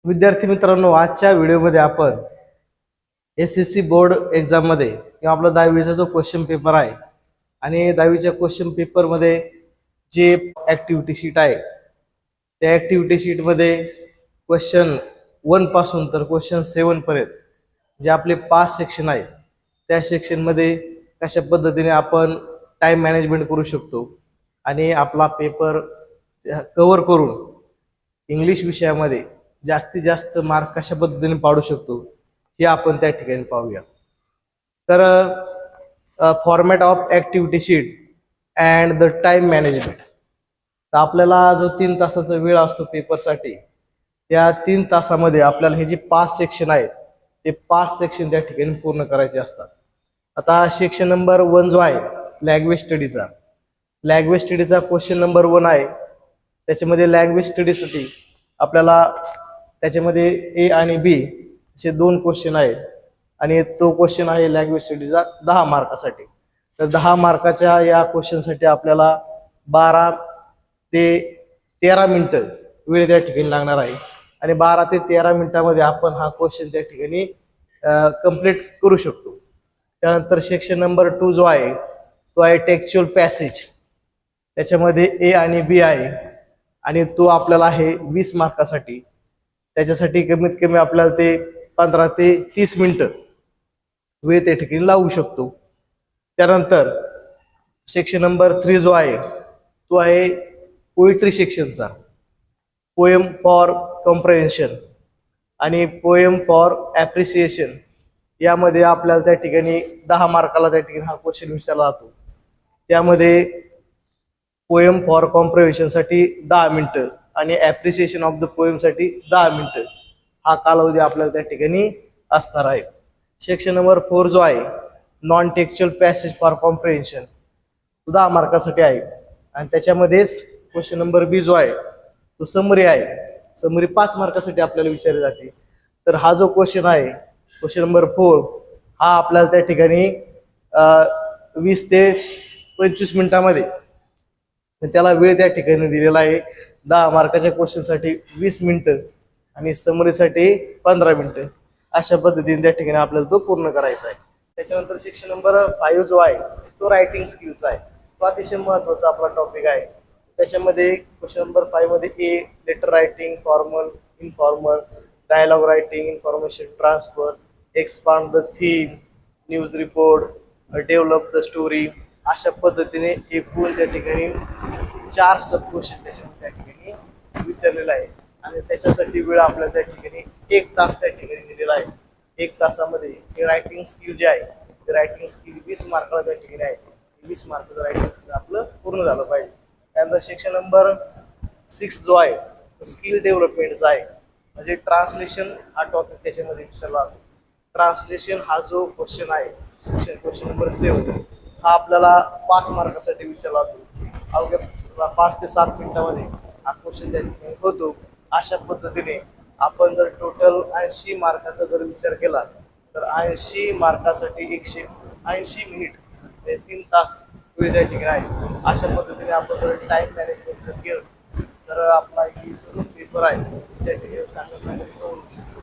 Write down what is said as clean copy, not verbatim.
विद्यार्थी मित्रांनो, आजच्या व्हिडिओमध्ये आपण एस-एस-सी बोर्ड एक्झाममध्ये किंवा आपला 10वीचा जो क्वेश्चन पेपर आहे आणि 10वीच्या क्वेश्चन पेपरमध्ये जे ॲक्टिव्हिटी शीट आहे त्या ॲक्टिव्हिटी शीटमध्ये क्वेश्चन 1 पासून तर क्वेश्चन 7 पर्यंत जे आपले 5 सेक्शन आहेत त्या सेक्शनमध्ये कशा पद्धतीने आपण टाइम मॅनेजमेंट करू शकतो आणि आपला पेपर कव्हर करून इंग्लिश विषयामध्ये जास्तीत जास्त मार्क कशा पद्धतीने पाडू शकतो हे आपण त्या ठिकाणी पाहूया. तर format of activity sheet and the time management. तर आपल्याला जो 3 तासाचा वेळ असतो पेपरसाठी त्या 3 तासामध्ये आपल्याला हे जे 5 सेक्शन आहेत ते 5 सेक्शन त्या ठिकाणी पूर्ण करायचे असतात. आता सेक्शन नंबर 1 जो आहे लँग्वेज स्टडीचा क्वेश्चन नंबर 1 आहे. त्याच्यामध्ये लँग्वेज स्टडीसाठी आपल्याला त्याच्यामध्ये ए आणि बी असे 2 क्वेश्चन आहेत आणि तो क्वेश्चन आहे लँग्वेज स्टडीचा 10 मार्कासाठी. तर 10 मार्काच्या या क्वेश्चनसाठी आपल्याला 12 ते 13 मिनिटं वेळ त्या ठिकाणी लागणार आहे आणि 12 ते 13 मिनिटामध्ये आपण हा क्वेश्चन त्या ठिकाणी कंप्लीट करू शकतो. त्यानंतर सेक्शन नंबर 2 जो आहे तो आहे टेक्स्चुअल पॅसेज. त्याच्यामध्ये ए आणि बी आहे आणि तो आपल्याला आहे 20 मार्कासाठी. त्याच्यासाठी कमीत कमी आपल्याला ते 15 ते 30 मिनिटं वेळ त्या ठिकाणी लावू शकतो. त्यानंतर सेक्शन नंबर 3 जो आहे तो आहे पोएट्री सेक्शनचा. पोएम फॉर कॉम्प्रहेन्शन आणि पोएम फॉर ॲप्रिसिएशन यामध्ये आपल्याला त्या ठिकाणी 10 मार्काला त्या ठिकाणी हा क्वेश्चन विचारला जातो. त्यामध्ये पोएम फॉर कॉम्प्रहेन्शनसाठी 10 मिनिटं आणि ॲप्रिसिएशन ऑफ द पोएमसाठी 10 मिनिटं हा कालावधी आपल्याला त्या ठिकाणी असणार आहे. सेक्शन नंबर 4 जो आहे नॉन टेक्स्चुअल पॅसेज फॉर कॉम्प्रहेन्शन 10 मार्कासाठी आहे आणि त्याच्यामध्येच क्वेश्चन नंबर बी जो आहे तो समरी आहे. समरी 5 मार्कासाठी आपल्याला विचारली जाते. तर हा जो क्वेश्चन आहे क्वेश्चन नंबर 4 हा आपल्याला त्या ठिकाणी 20 ते 25 मिनिटामध्ये त्याला वेळ त्या ठिकाणी दिलेला आहे. 10 मार्काच्या क्वेश्चनसाठी 20 मिनिटं आणि समरीसाठी 15 मिनिटं अशा पद्धतीने त्या ठिकाणी आपल्याला तो पूर्ण करायचा आहे. त्याच्यानंतर सेक्शन नंबर 5 जो आहे तो रायटिंग स्किलचा आहे. तो अतिशय महत्त्वाचा आपला टॉपिक आहे. त्याच्यामध्ये क्वेश्चन नंबर 5 मध्ये A letter writing, formal, informal, dialogue writing, information transfer, expand the theme, news report, develop the story अशा पद्धतीने एकूण त्या ठिकाणी 4 सब क्वेश्चन त्याच्या ठिकाणी विचारलेला आहे आणि त्याच्यासाठी वेळ आपल्याला त्या ठिकाणी 1 तास त्या ठिकाणी दिलेला आहे. 1 तासामध्ये हे रायटिंग स्किल जे आहे ते रायटिंग स्किल 20 मार्काला त्या ठिकाणी आहे. 20 मार्काचं रायटिंग स्किल आपलं पूर्ण झालं पाहिजे. त्यानंतर सेक्शन नंबर 6 जो आहे तो स्किल डेव्हलपमेंटचा आहे. म्हणजे ट्रान्सलेशन हा टॉपिक त्याच्यामध्ये विचारला जातो. ट्रान्सलेशन हा जो क्वेश्चन आहे सेक्शन क्वेश्चन नंबर 7 हा आपल्याला 5 मार्कासाठी विचारला जातो. अवघ्या 5 ते 7 मिनिटामध्ये हा क्वेश्चन त्या ठिकाणी होतो. अशा पद्धतीने आपण जर टोटल 80 मार्काचा जर विचार केला तर 80 मार्कासाठी 180 मिनिट म्हणजे 3 तास वेळ त्या ठिकाणी आहे. अशा पद्धतीने आपण जर टाइम मॅनेजमेंट जर केलं तर आपला जो पेपर आहे त्या ठिकाणी चांगल्या प्रकारे होऊ शकतो.